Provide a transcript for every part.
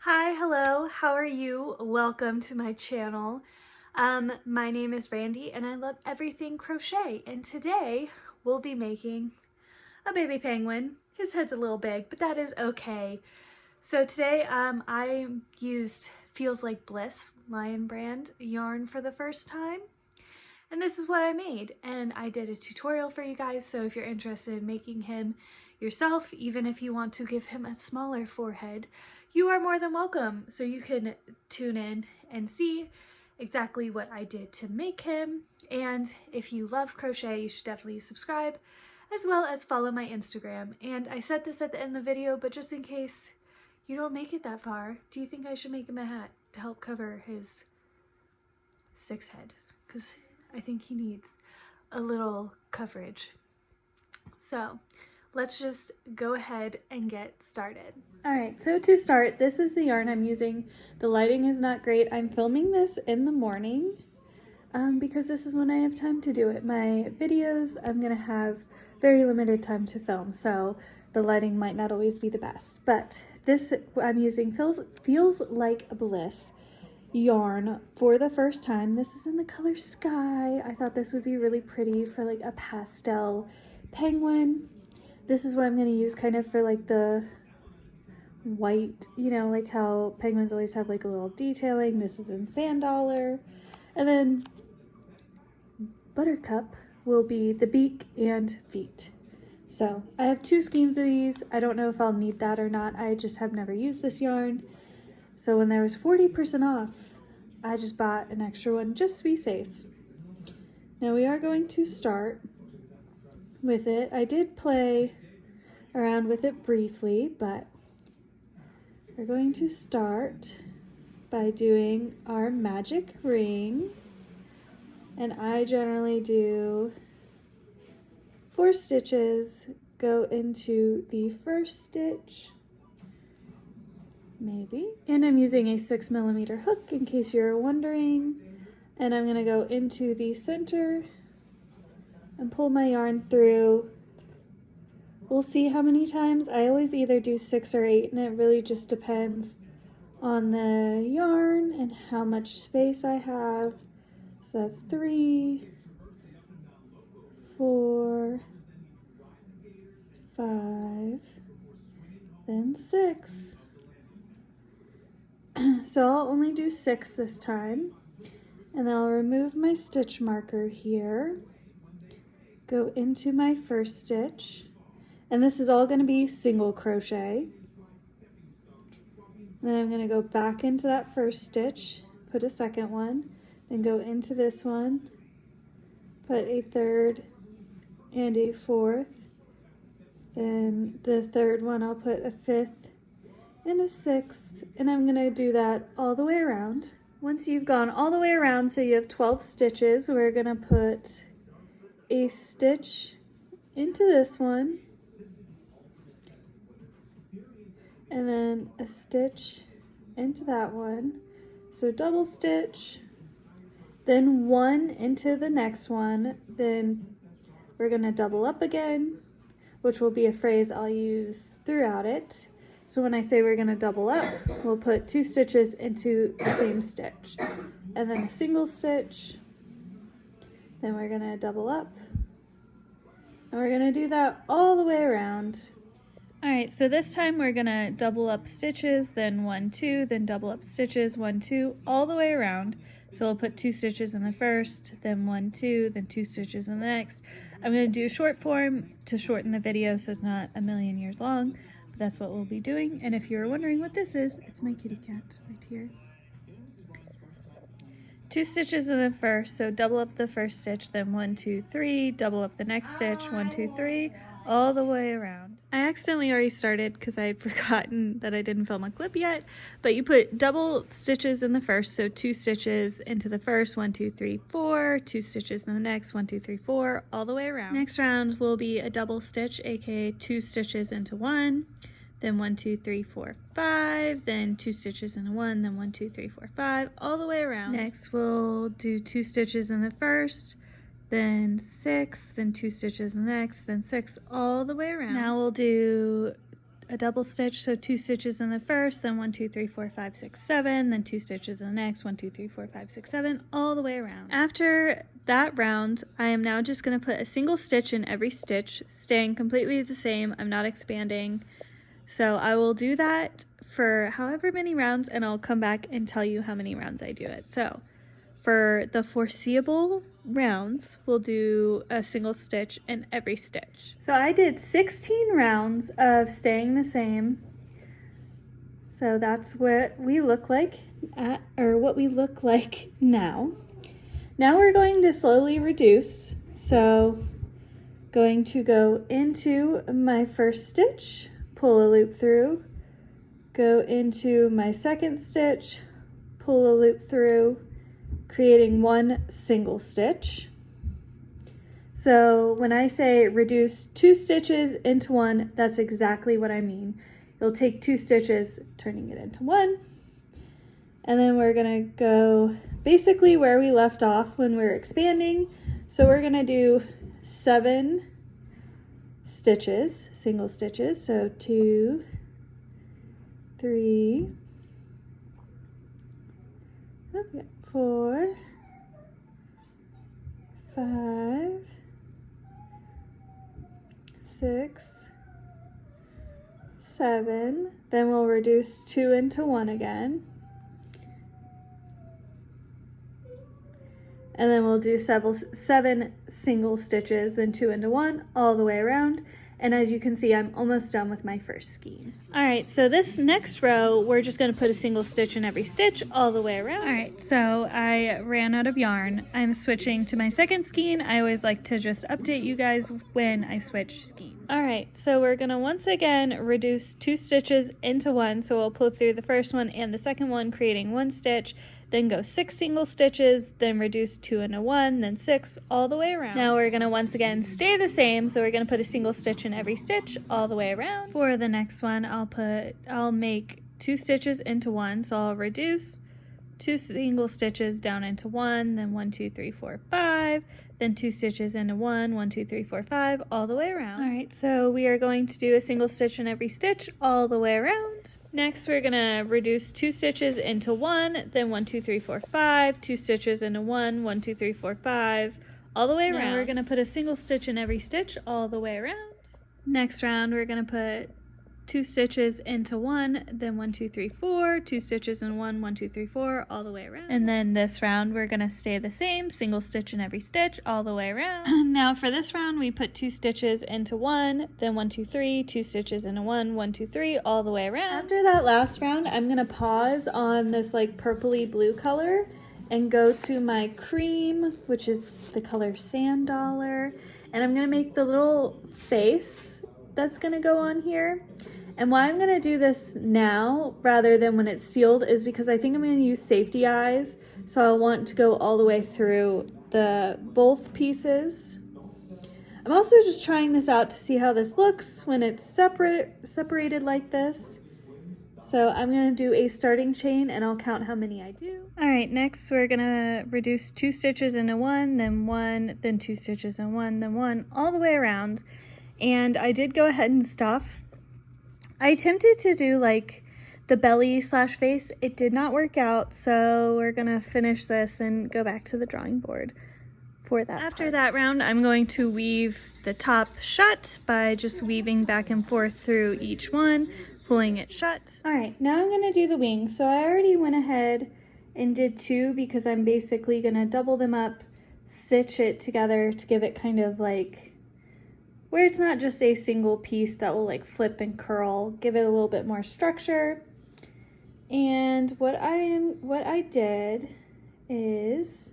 Hi, hello, how are you? Welcome to my channel. My name is Randy and I love everything crochet, and today we'll be making a baby penguin. His head's a little big, but that is okay. So today I used Feels Like Bliss Lion brand yarn for the first time. And this is what I made, and I did a tutorial for you guys, so if you're interested in making him yourself, even if you want to give him a smaller forehead, you are more than welcome. So you can tune in and see exactly what I did to make him. And if you love crochet, you should definitely subscribe, as well as follow my Instagram. And I said this at the end of the video, but just in case you don't make it that far, do you think I should make him a hat to help cover his 6 head? Because I think he needs a little coverage. So let's just go ahead and get started. Alright, so to start, this is the yarn I'm using. The lighting is not great. I'm filming this in the morning because this is when I have time to do it. My videos, I'm going to have very limited time to film, so the lighting might not always be the best. But this I'm using Feels Like Bliss yarn for the first time. This is in the color Sky. I thought this would be really pretty for like a pastel penguin. This is what I'm going to use kind of for like the white, you know, like how penguins always have like a little detailing. This is in Sand Dollar. And then Buttercup will be the beak and feet. So I have 2 skeins of these. I don't know if I'll need that or not. I just have never used this yarn. So when there was 40% off, I just bought an extra one just to be safe. Now we are going to start with it. I did play around with it briefly, but we're going to start by doing our magic ring. And I generally do 4 stitches, go into the first stitch, maybe. And I'm using a 6mm hook in case you're wondering. And I'm gonna go into the center and pull my yarn through. We'll see how many times. I always either do 6 or 8, and it really just depends on the yarn and how much space I have. So that's 3, 4, 5, then 6. So I'll only do 6 this time, and then I'll remove my stitch marker here, go into my first stitch, and this is all going to be single crochet. Then I'm going to go back into that first stitch, put a second one, then go into this one, put a third and a fourth, then the third one I'll put a fifth and a sixth, and I'm going to do that all the way around. Once you've gone all the way around, so you have 12 stitches, we're going to put a stitch into this one, and then a stitch into that one, so double stitch, then 1 into the next one, then we're going to double up again, which will be a phrase I'll use throughout it. So when I say we're going to double up, we'll put 2 stitches into the same stitch, and then a single stitch, then we're going to double up, and we're going to do that all the way around. Alright, so this time we're going to double up stitches, then 1, 2, then double up stitches, 1, 2, all the way around. So we'll put 2 stitches in the first, then 1, 2, then 2 stitches in the next. I'm going to do short form to shorten the video so it's not a million years long, but that's what we'll be doing. And if you're wondering what this is, it's my kitty cat right here. 2 stitches in the first, so double up the first stitch, then 1, 2, 3, double up the next stitch, 1, 2, 3, all the way around. I accidentally already started because I had forgotten that I didn't film a clip yet, but you put double stitches in the first, so 2 stitches into the first, 1, 2, 3, 4, 2 stitches in the next, 1, 2, 3, 4, all the way around. Next round will be a double stitch, aka 2 stitches into 1, then 1, 2, 3, 4, 5, then 2 stitches into 1, then 1, 2, 3, 4, 5, all the way around. Next we'll do 2 stitches in the first, then 6, then 2 stitches in the next, then 6, all the way around. Now we'll do a double stitch, so 2 stitches in the first, then 1, 2, 3, 4, 5, 6, 7, then 2 stitches in the next, 1, 2, 3, 4, 5, 6, 7, all the way around. After that round, I am now just going to put a single stitch in every stitch, staying completely the same. I'm not expanding. So I will do that for however many rounds, and I'll come back and tell you how many rounds I do it. So for the foreseeable rounds, we'll do a single stitch in every stitch. So I did 16 rounds of staying the same. So that's what we look like what we look like now. Now we're going to slowly reduce. So going to go into my first stitch, pull a loop through, go into my second stitch, pull a loop through, creating 1 single stitch. So when I say reduce 2 stitches into 1, that's exactly what I mean. You'll take 2 stitches, turning it into 1, and then we're gonna go basically where we left off when we were expanding. So we're gonna do 7 stitches, single stitches, so 2, 3, 4, 5, 6, 7, then we'll reduce 2 into 1 again, and then we'll do 7 single stitches, then 2 into 1 all the way around. And as you can see, I'm almost done with my first skein. All right, so this next row, we're just gonna put a single stitch in every stitch all the way around. All right, so I ran out of yarn. I'm switching to my second skein. I always like to just update you guys when I switch skeins. All right, so we're gonna once again reduce 2 stitches into 1. So we'll pull through the first one and the second one, creating 1 stitch. Then go 6 single stitches, then reduce 2 into 1, then 6 all the way around. Now we're gonna once again stay the same, so we're gonna put a single stitch in every stitch all the way around. For the next one, I'll make 2 stitches into 1, so I'll reduce 2 single stitches down into 1, then 1, 2, 3, 4, 5, then 2 stitches into 1, 1, 2, 3, 4, 5, all the way around. All right, so we are going to do a single stitch in every stitch all the way around. Next, we're gonna reduce 2 stitches into 1, then 1, 2, 3, 4, 5, 2 stitches into 1, 1, 2, 3, 4, 5, all the way around. Now we're gonna put a single stitch in every stitch all the way around. Next round, we're gonna put 2 stitches into 1, then 1, 2, 3, 4, 2 stitches in 1, 1, 2, 3, 4, all the way around. And then this round, we're gonna stay the same, single stitch in every stitch all the way around. Now for this round, we put 2 stitches into 1, then 1, 2, 3, 2 stitches into 1, 1, 2, 3, all the way around. After that last round, I'm gonna pause on this like purpley blue color and go to my cream, which is the color Sand Dollar, and I'm gonna make the little face that's gonna go on here. And why I'm gonna do this now rather than when it's sealed is because I think I'm gonna use safety eyes. So I want to go all the way through both pieces. I'm also just trying this out to see how this looks when it's separated like this. So I'm gonna do a starting chain and I'll count how many I do. All right, next we're gonna reduce 2 stitches into 1, then 2 stitches in 1, then 1, all the way around. And I did go ahead and stuff. I attempted to do like the belly / face. It did not work out, so we're gonna finish this and go back to the drawing board for that. After that round, I'm going to weave the top shut by just weaving back and forth through each one, pulling it shut. All right, now I'm gonna do the wings. So I already went ahead and did 2 because I'm basically gonna double them up, stitch it together to give it kind of like where it's not just a single piece that will like flip and curl, give it a little bit more structure. And what I did is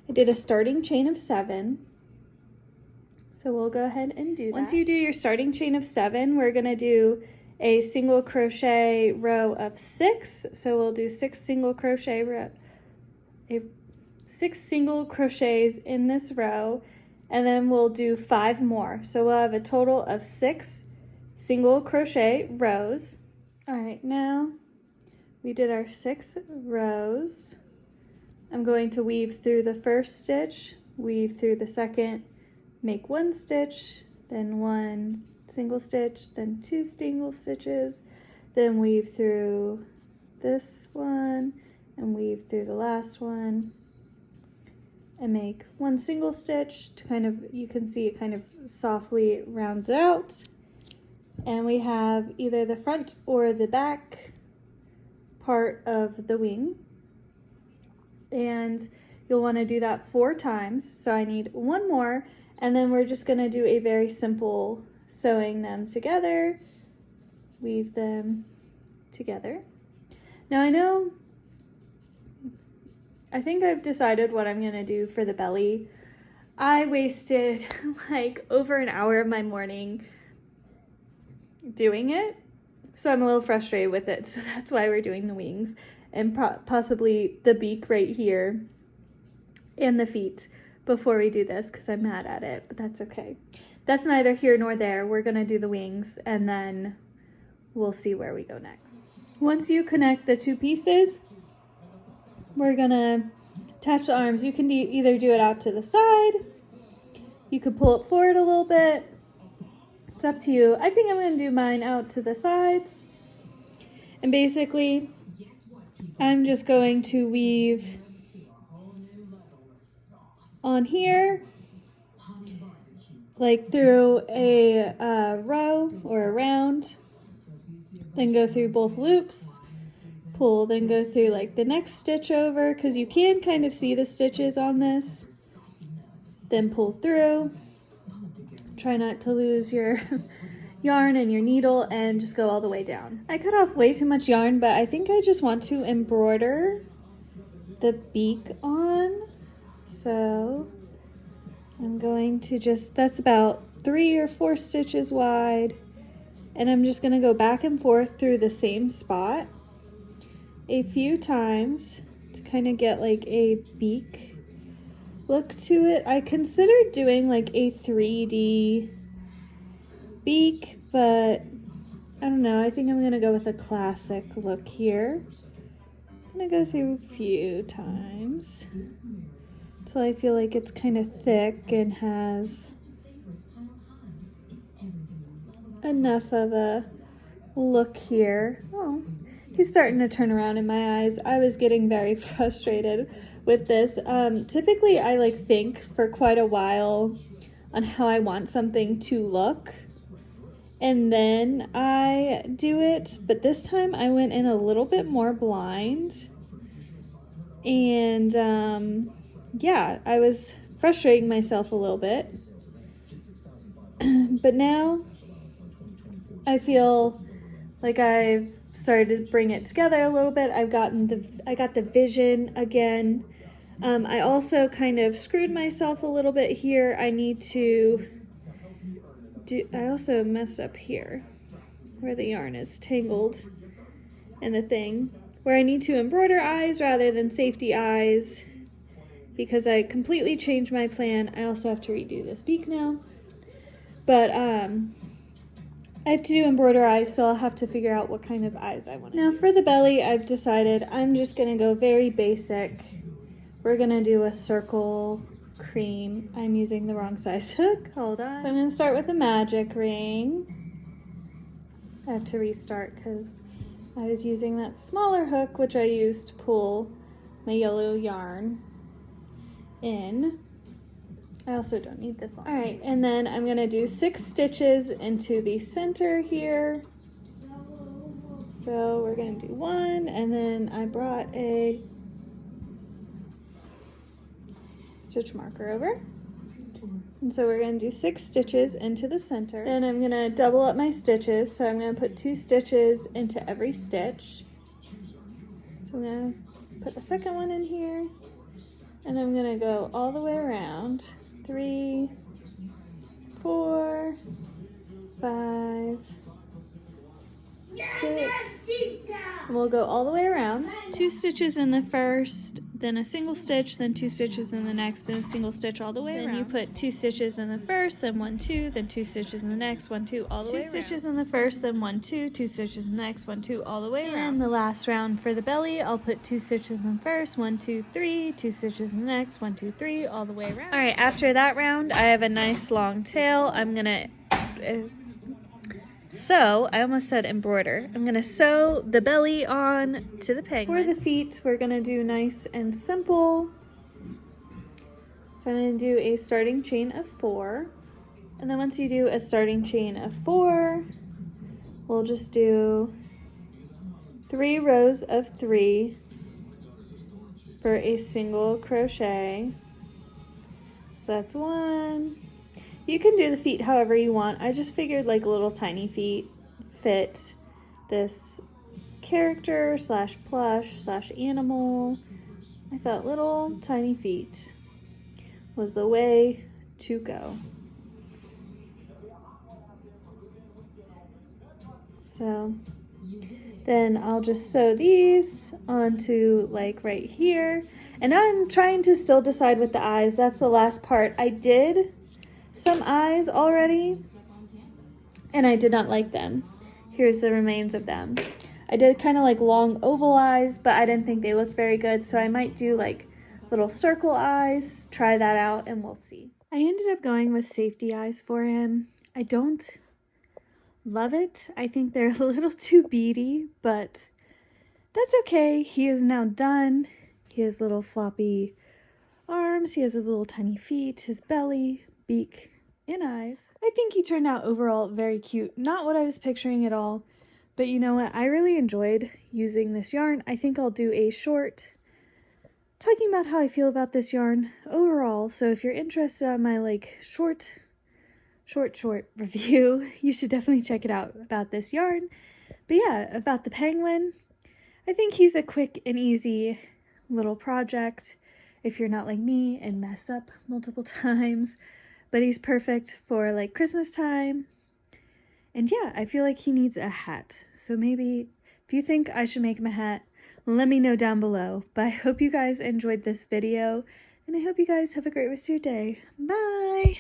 I did a starting chain of 7. So we'll go ahead and do that. Once you do your starting chain of 7, we're gonna do a single crochet row of 6. So we'll do 6 single crochets in this row, and then we'll do 5 more. So we'll have a total of 6 single crochet rows. All right, now we did our 6 rows. I'm going to weave through the first stitch, weave through the second, make 1 stitch, then 1, single stitch, then 2 single stitches, then weave through this one and weave through the last one and make 1 single stitch to kind of, you can see it kind of softly rounds it out. And we have either the front or the back part of the wing. And you'll want to do that 4 times. So I need 1 more, and then we're just going to do a very simple sewing them together, weave them together. Now I think I've decided what I'm going to do for the belly. I wasted like over an hour of my morning doing it, so I'm a little frustrated with it. So that's why we're doing the wings and possibly the beak right here and the feet before we do this, because I'm mad at it, but that's okay. That's neither here nor there. We're gonna do the wings and then we'll see where we go next. Once you connect the 2 pieces, we're gonna attach the arms. You can either do it out to the side, you could pull it forward a little bit. It's up to you. I think I'm gonna do mine out to the sides. And basically, I'm just going to weave on here, like through a row or a round, then go through both loops, pull, then go through like the next stitch over, because you can kind of see the stitches on this, then pull through. Try not to lose your yarn and your needle, and just go all the way down. I cut off way too much yarn, but I think I just want to embroider the beak on. So I'm going to just, that's about 3 or 4 stitches wide, and I'm just going to go back and forth through the same spot a few times to kind of get like a beak look to it. I considered doing like a 3D beak, but I don't know. I think I'm going to go with a classic look here. I'm going to go through a few times until I feel like it's kind of thick and has enough of a look here. Oh, he's starting to turn around in my eyes. I was getting very frustrated with this. Typically I like think for quite a while on how I want something to look, and then I do it, but this time I went in a little bit more blind, and yeah, I was frustrating myself a little bit. But now I feel like I've started to bring it together a little bit. I got the vision again. I also kind of screwed myself a little bit here. I also messed up here where the yarn is tangled in the thing, where I need to embroider eyes rather than safety eyes, because I completely changed my plan. I also have to redo this beak now, but I have to do embroider eyes, so I'll have to figure out what kind of eyes I want. Now for the belly, I've decided I'm just gonna go very basic. We're gonna do a circle cream. I'm using the wrong size hook, hold on. So I'm gonna start with a magic ring. I have to restart because I was using that smaller hook, which I used to pull my yellow yarn in. I also don't need this one. All right, and then I'm gonna do 6 stitches into the center here. So we're gonna do 1, and then I brought a stitch marker over. And so we're gonna do 6 stitches into the center. Then I'm gonna double up my stitches. So I'm gonna put 2 stitches into every stitch. So I'm gonna put the second one in here, and I'm gonna go all the way around. 3, 4, 5, 6, and we'll go all the way around. 2 stitches in the first, then a single stitch, then 2 stitches in the next, and a single stitch all the way around. Then you put 2 stitches in the first, then 1, 2, then 2 stitches in the next, 1, 2, all the way around. 2 stitches in the first, then 1, 2, 2 stitches in the next, 1, 2, all the way around. And the last round for the belly, I'll put 2 stitches in the first, 1, 2, 3, 2 stitches in the next, 1, 2, 3, all the way around. All right, after that round, I have a nice long tail. I'm gonna So, I almost said embroider. I'm gonna sew the belly on to the penguin. For the feet, we're gonna do nice and simple. So I'm gonna do a starting chain of 4. And then once you do a starting chain of 4, we'll just do 3 rows of 3 for a single crochet. So that's 1. You can do the feet however you want. I just figured like little tiny feet fit this character slash plush slash animal. I thought little tiny feet was the way to go. So then I'll just sew these onto like right here. And now I'm trying to still decide with the eyes. That's the last part. I did some eyes already and I did not like them. Here's the remains of them. I did kind of like long oval eyes, but I didn't think they looked very good. So I might do like little circle eyes, try that out, and we'll see. I ended up going with safety eyes for him. I don't love it. I think they're a little too beady, but that's okay. He is now done. He has little floppy arms. He has his little tiny feet, his belly, beak, and eyes. I think he turned out overall very cute. Not what I was picturing at all, but you know what? I really enjoyed using this yarn. I think I'll do a short talking about how I feel about this yarn overall. So if you're interested in my like short review, you should definitely check it out about this yarn. But yeah, about the penguin, I think he's a quick and easy little project if you're not like me and mess up multiple times, but he's perfect for like Christmas time. And yeah, I feel like he needs a hat. So maybe if you think I should make him a hat, let me know down below. But I hope you guys enjoyed this video, and I hope you guys have a great rest of your day. Bye!